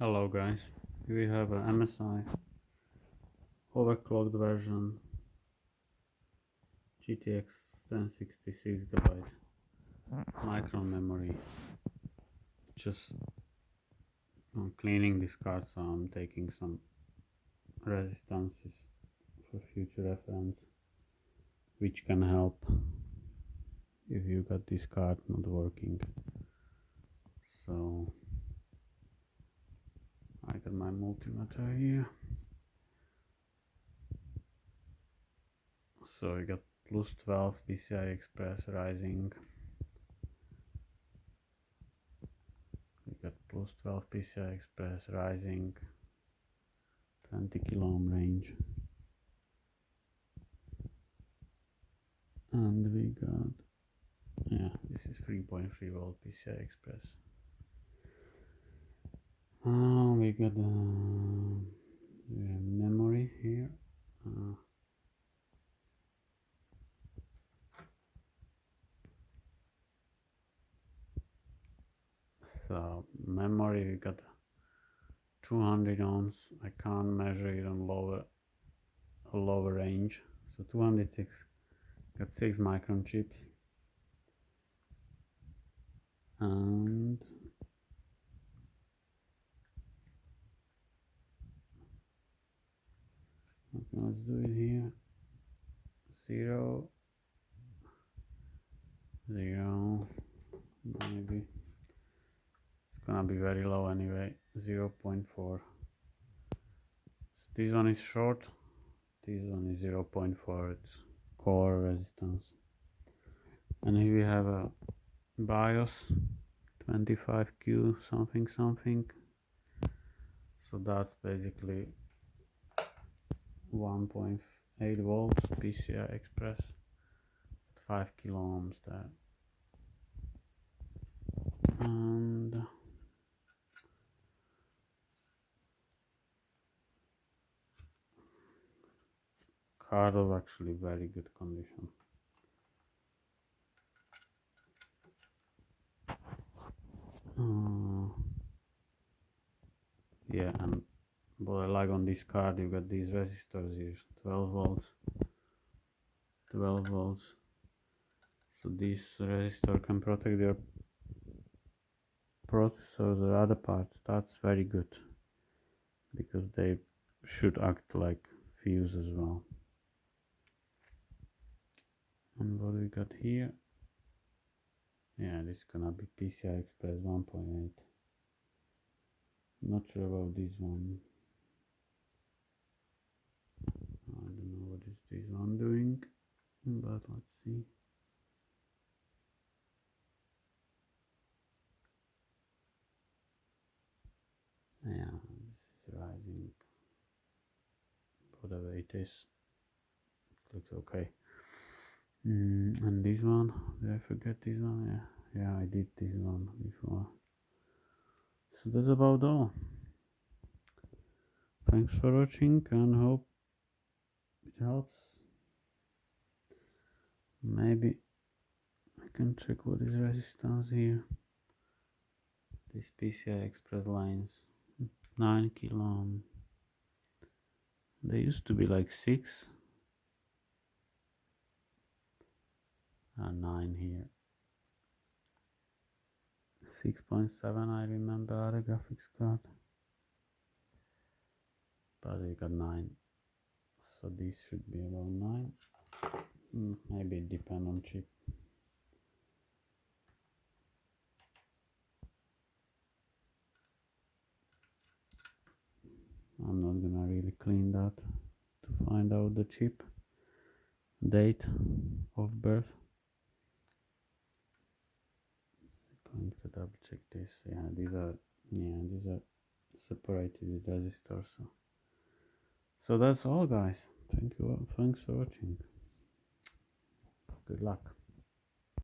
Hello guys, we have an MSI overclocked version GTX 1066GB Micron memory. Just cleaning this card, so I'm taking some resistances for future reference, which can help if you got this card not working. So I got my multimeter here. So we got plus 12 PCI Express rising. We got plus 12 PCI Express rising, 20 kilo ohm range. And we got, this is 3.3 volt PCI Express. We got memory here. So memory, we got 200 ohms. I can't measure it on lower range. So 206, got 6 micron chips. And okay, let's do it here. 0, 0, maybe. It's gonna be very low anyway, 0.4. So this one is short, this one is 0.4, it's core resistance. And here we have a BIOS 25Q something something. So that's basically 1.8 volts PCI Express, 5 kilo ohms there. And card was actually very good condition. Yeah, and what I like on this card, you got these resistors here, 12 volts, 12 volts. So this resistor can protect your processors or other parts. That's very good, because they should act like fuse as well. And what we got here, yeah, this is gonna be PCI Express 1.8. Not sure about this one. I don't know what is this one doing, but let's see. Yeah, this is rising. Whatever it is, it looks okay. And this one, did I forget this one? Yeah, I did this one before. So that's about all. Thanks for watching and hope it helps. Maybe I can check what is resistance here. This PCI Express lines, 9 kilo ohm. They used to be like 6 and 9 here. 6.7 I remember other graphics card, but we got 9, so this should be about 9. Maybe it depends on chip. I'm not gonna really clean that to find out the chip date of birth. Going to double check this. Yeah, these are separated with resistors. So that's all, guys. Thanks for watching. Good luck.